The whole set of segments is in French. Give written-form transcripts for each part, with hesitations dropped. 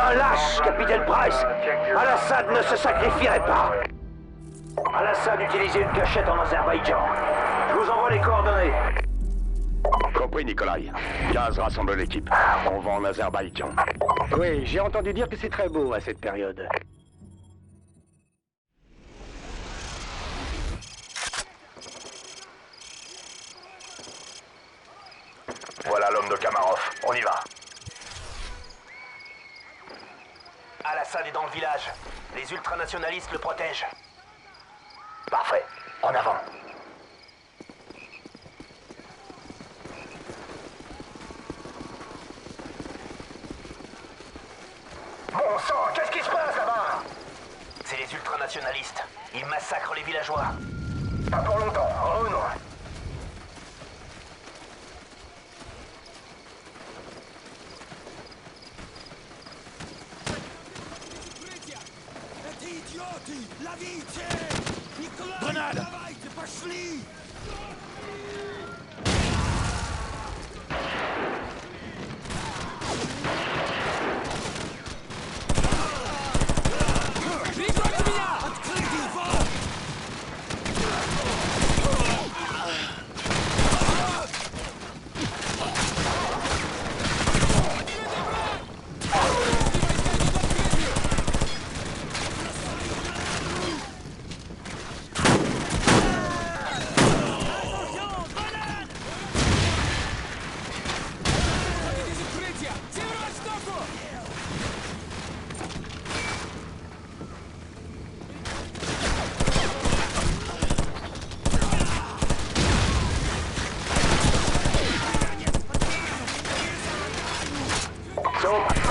un lâche, capitaine Price. Al-Assad ne se sacrifierait pas. Al-Assad utilisait une cachette en Azerbaïdjan. Je vous envoie les coordonnées. Compris, Nikolai. Gaz rassemble l'équipe. On va en Azerbaïdjan. Oui, j'ai entendu dire que c'est très beau à cette période. Voilà l'homme de Kamarov. On y va. Al-Assad est dans le village. Les ultranationalistes le protègent. Parfait. En avant. Bon sang, qu'est-ce qui se passe là-bas? C'est les ultranationalistes. Ils massacrent les villageois. Pas pour longtemps. Oh non. Grenade! Давайте, пошли! Прикройте меня! Открытый вон!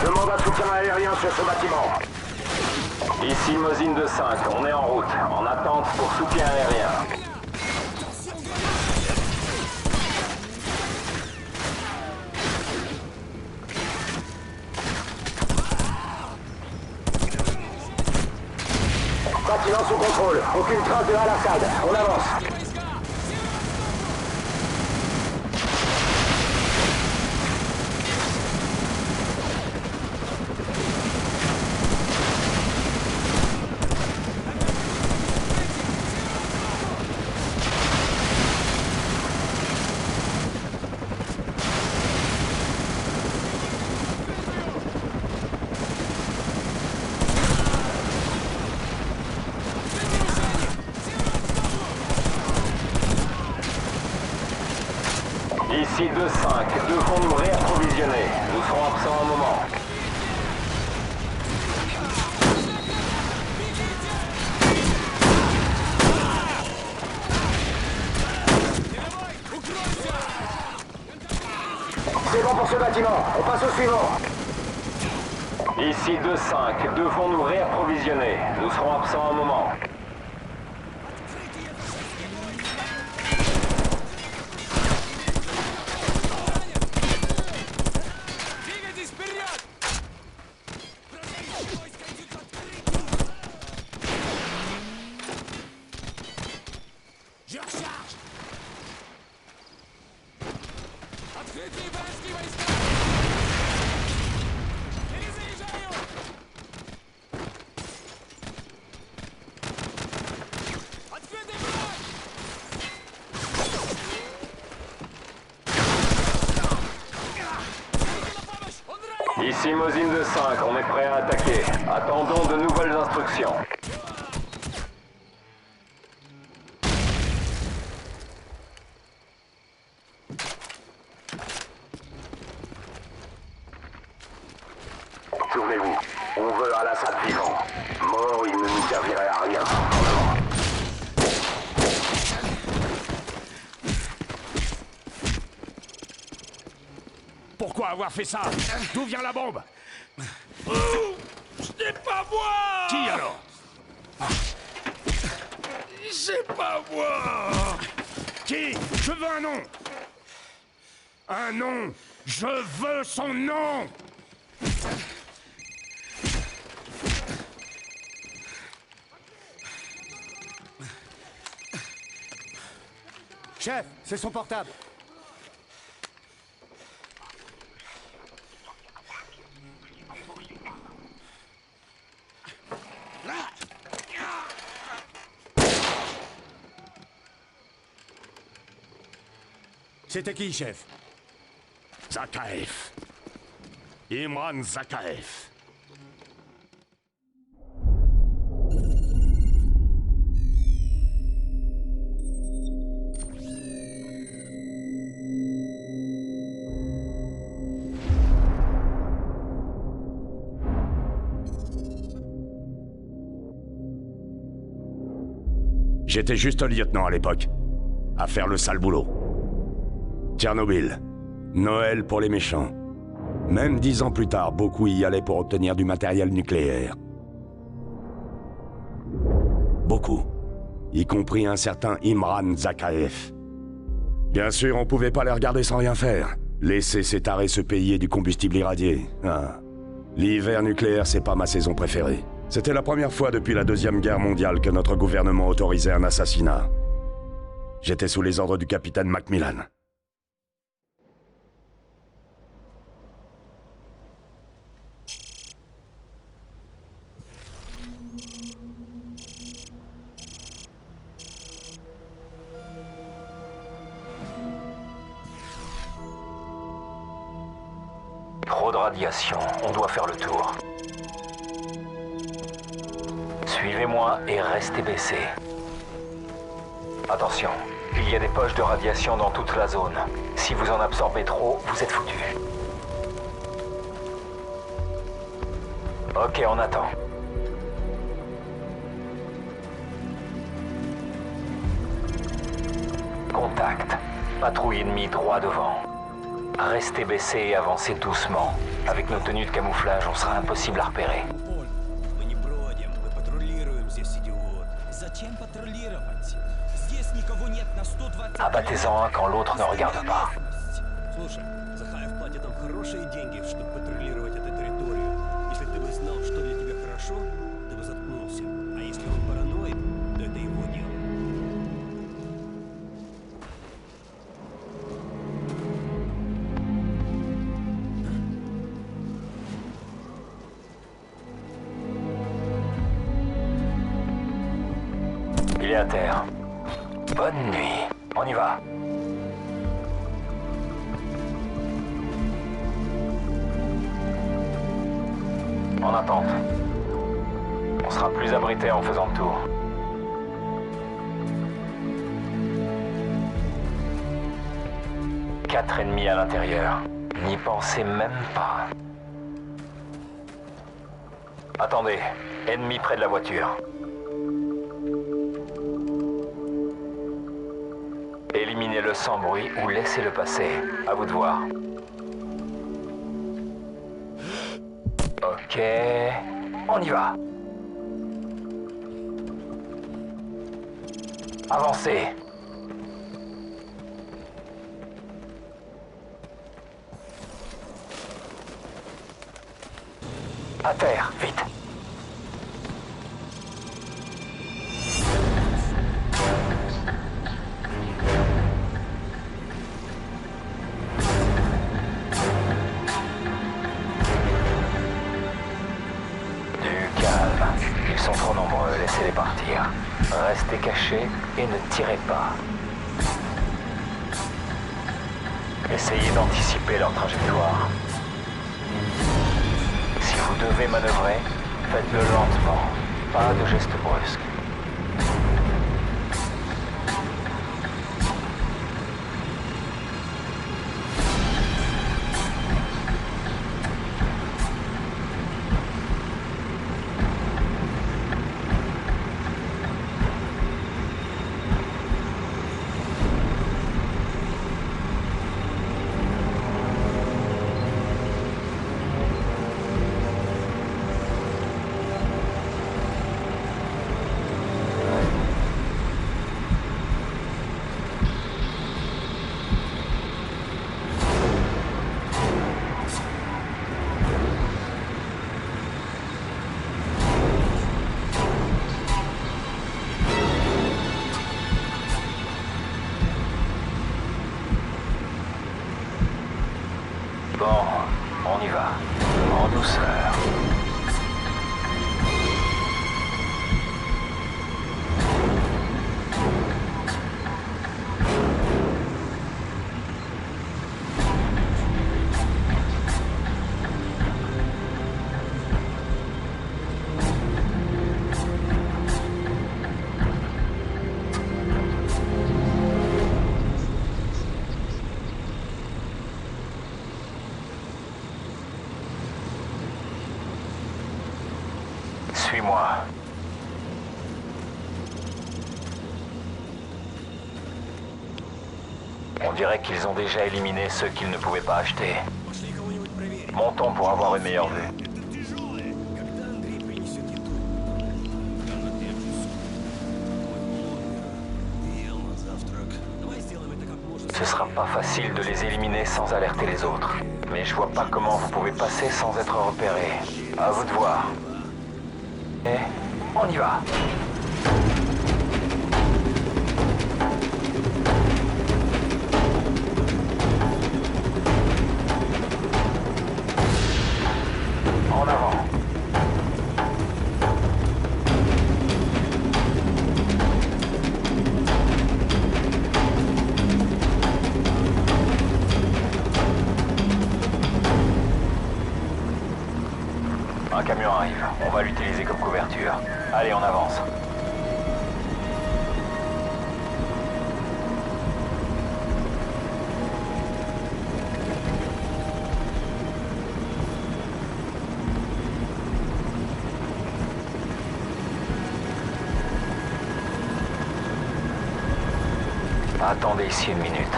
Demande un soutien aérien sur ce bâtiment. Ici Mosin de 5, on est en route, en attente pour soutien aérien. Bâtiment sous contrôle. Aucune trace de Al-Assad. On avance. Ici 2-5, devons nous réapprovisionner. Nous serons absents un moment. C'est bon pour ce bâtiment. On passe au suivant. Ici 2-5, devons nous réapprovisionner. Nous serons absents un moment. Je recharge! Открытые вражеские войска! Перезаряжаю! Открытый враг! Ici Mosin de 5, on est prêt à attaquer. Attendons de nouvelles instructions. Souvenez-vous, on veut Al-Assad vivant. Mort, il ne nous servirait à rien. En avant. Pourquoi avoir fait ça? D'où vient la bombe? C'est pas moi! Qui alors? C'est pas moi! Qui? Je veux un nom! Un nom! Je veux son nom! Chef, c'est son portable. C'était qui, chef? Zakhaev. Imran Zakhaev. J'étais juste lieutenant à l'époque, à faire le sale boulot. Tchernobyl, Noël pour les méchants. Même 10 ans plus tard, beaucoup y allaient pour obtenir du matériel nucléaire. Beaucoup, y compris un certain Imran Zakhaev. Bien sûr, on pouvait pas les regarder sans rien faire. Laisser ces tarés se payer du combustible irradié. Ah. L'hiver nucléaire, c'est pas ma saison préférée. C'était la première fois depuis la Deuxième Guerre mondiale que notre gouvernement autorisait un assassinat. J'étais sous les ordres du capitaine Macmillan. Trop de radiation, on doit faire le tour. Suivez-moi et restez baissés. Attention, il y a des poches de radiation dans toute la zone. Si vous en absorbez trop, vous êtes foutus. Ok, on attend. Contact. Patrouille ennemie droit devant. Restez baissés et avancez doucement. Avec nos tenues de camouflage, on sera impossible à repérer. Мы не бродим, мы патрулируем здесь, идиот. Зачем патрулировать? Здесь никого нет на 120... Abattez-en un quand l'autre ne regarde pas. Слушай, Захаев платит нам хорошие деньги, чтобы патрулировать эту территорию. Если ты бы знал, что для тебя хорошо, ты бы заткнулся. А если он параноик, то это его дело. Il est à terre. Bonne nuit. On y va. En attente. On sera plus abrité en faisant le tour. Quatre ennemis à l'intérieur. N'y pensez même pas. Attendez. Ennemi près de la voiture. Éliminez-le sans bruit ou laissez-le passer. À vous de voir. Ok. On y va. Avancez. À terre, vite. Ils sont trop nombreux, laissez-les partir. Restez cachés et ne tirez pas. Essayez d'anticiper leur trajectoire. Si vous devez manœuvrer, faites-le lentement, pas de gestes brusques. Bon, on y va. En douceur. Suis-moi. On dirait qu'ils ont déjà éliminé ceux qu'ils ne pouvaient pas acheter. Пошли кого-нибудь проверить. Montons pour avoir une meilleure vue. Это тяжелое. Когда Андрей принесет еду? Когда на 5 часов. Ой, ел на завтрак. Давай сделаем это как можно. Ce sera pas facile de les éliminer sans alerter les autres. Mais je vois pas comment vous pouvez passer sans être repéré. À vous de voir. Et on y va. En avant. Un camion arrive. On va l'utiliser comme couverture. Allez, on avance. Attendez ici une minute.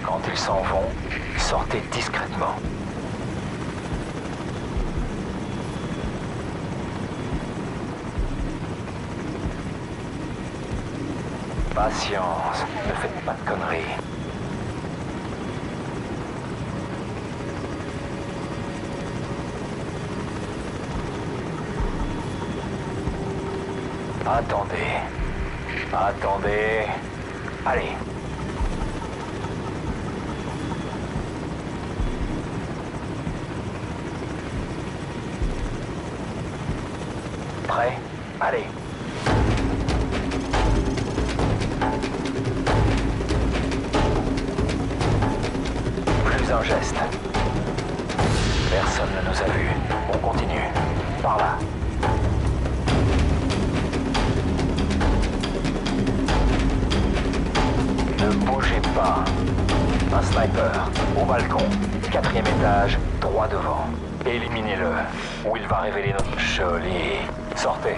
Quand ils s'en vont, sortez discrètement. Patience, ne faites pas de conneries. Attendez. Attendez. Allez. Prêt? Allez. Plus un geste. Personne ne nous a vus. On continue. Par là. Ne bougez pas. Un sniper, au balcon, 4e étage, droit devant. Éliminez-le, ou il va révéler notre... Joli. Sortez.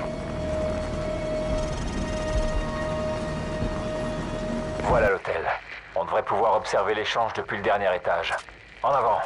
Voilà l'hôtel. On devrait pouvoir observer l'échange depuis le dernier étage. En avant.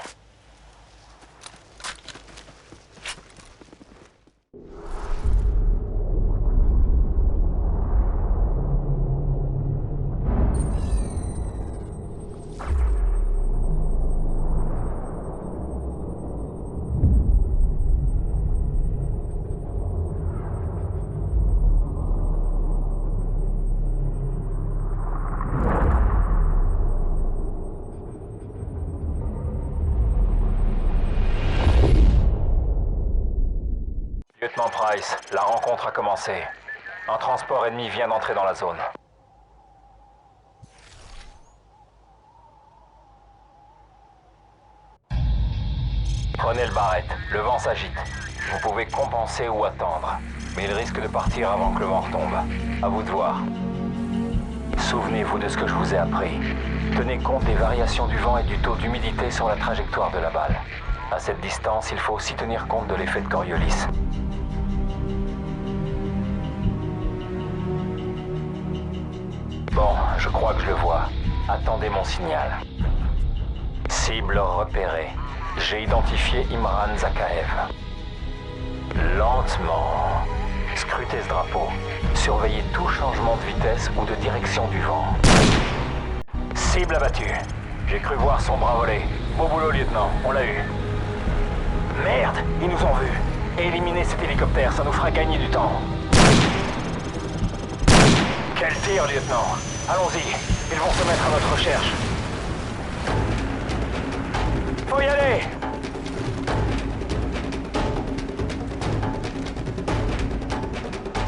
Lieutenant Price, la rencontre a commencé. Un transport ennemi vient d'entrer dans la zone. Prenez le barrette, le vent s'agite. Vous pouvez compenser ou attendre, mais il risque de partir avant que le vent retombe. À vous de voir. Souvenez-vous de ce que je vous ai appris. Tenez compte des variations du vent et du taux d'humidité sur la trajectoire de la balle. À cette distance, il faut aussi tenir compte de l'effet de Coriolis. Bon, je crois que je le vois. Attendez mon signal. Cible repérée. J'ai identifié Imran Zakaev. Lentement. Scrutez ce drapeau. Surveillez tout changement de vitesse ou de direction du vent. Cible abattue. J'ai cru voir son bras voler. Beau boulot, lieutenant. On l'a eu. Merde, ils nous ont vus. Éliminez cet hélicoptère, ça nous fera gagner du temps. Quel tir, lieutenant. Allons-y, ils vont se mettre à notre recherche. Faut y aller.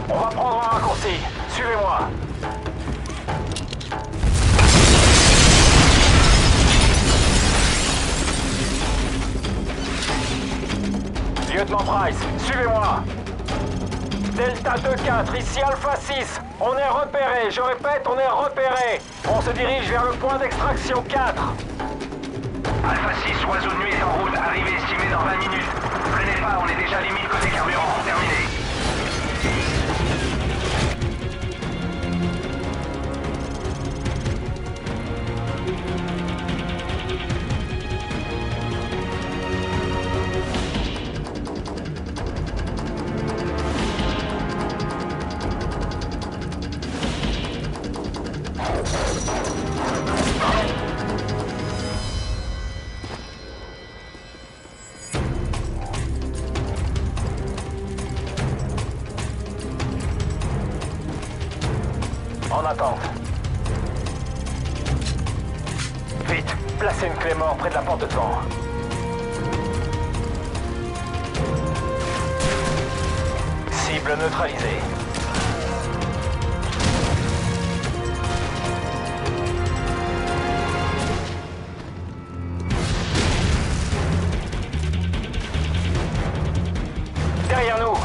On va prendre un raccourci. Suivez-moi. Lieutenant Price, suivez-moi. Delta 2-4, ici Alpha 6. On est repéré, je répète, on est repéré. On se dirige vers le point d'extraction 4. Alpha 6, oiseau de nuit est en route. Arrivée estimée dans 20 minutes. Freinez pas, on est déjà limite côté carburant. Terminé. attente. Vite, placez une clé mort près de la porte de devant. Cible neutralisée. Derrière nous.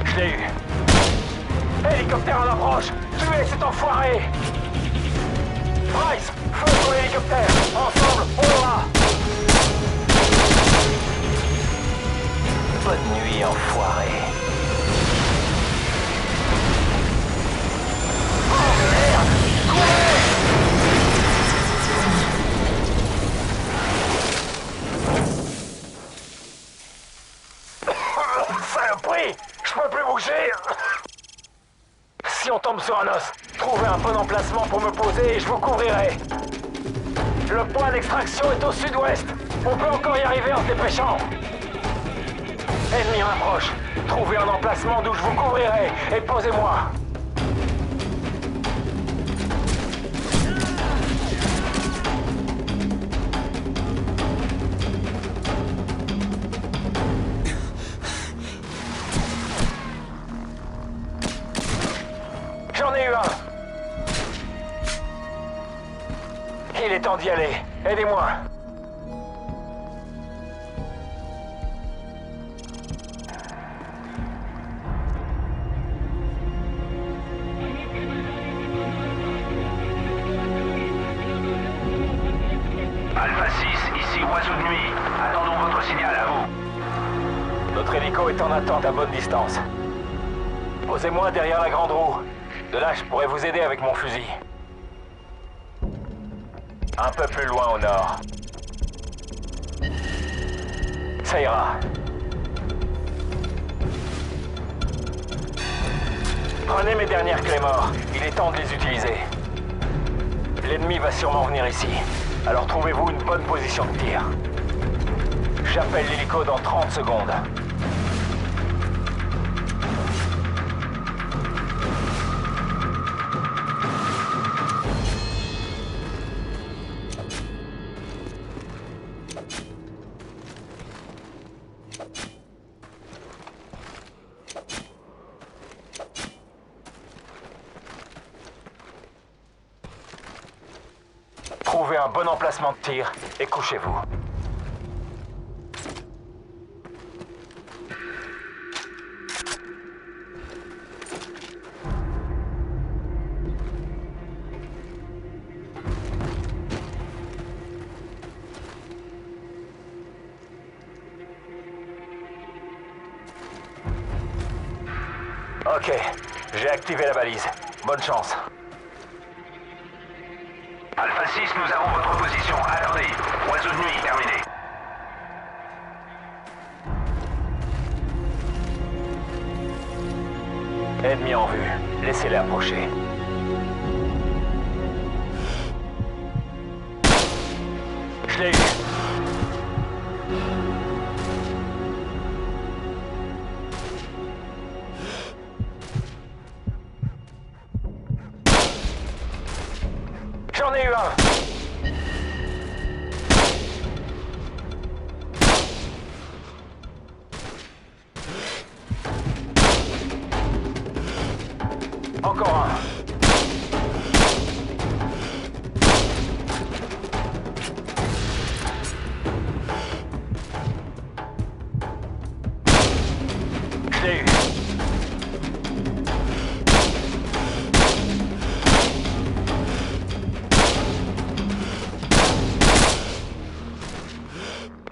Je l'ai eu. Hélicoptère en approche. Tuez cet enfoiré. Price, feu sur l'hélicoptère. Ensemble, on l'aura. Bonne nuit, enfoiré. Oh merde! Courez! Saloperie! Je peux plus bouger! Si on tombe sur un os, trouvez un bon emplacement pour me poser et je vous couvrirai. Le point d'extraction est au sud-ouest. On peut encore y arriver en se dépêchant. Ennemi en approche. Trouvez un emplacement d'où je vous couvrirai et posez-moi. J'en ai eu un. Il est temps d'y aller. Aidez-moi. Alpha 6, ici Oiseau de nuit. Attendons votre signal à vous. Notre hélico est en attente à bonne distance. Posez-moi derrière la grande roue. De là, je pourrais vous aider avec mon fusil. Un peu plus loin au nord. Ça ira. Prenez mes dernières clés morts. Il est temps de les utiliser. L'ennemi va sûrement venir ici. Alors trouvez-vous une bonne position de tir. J'appelle l'hélico dans 30 secondes. Trouvez un bon emplacement de tir et couchez-vous. Ok, j'ai activé la balise. Bonne chance. Alpha 6, nous avons votre position. Attendez. Oiseau de nuit, terminé. Ennemi en vue. Laissez-les approcher. Je l'ai eu. J'en ai eu un. Encore un. Je l'ai eu.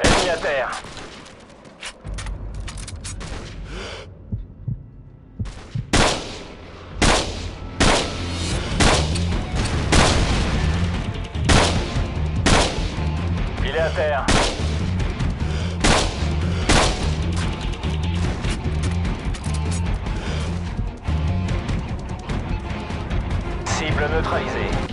Ennemi à terre. Il est à terre. Cible neutralisée.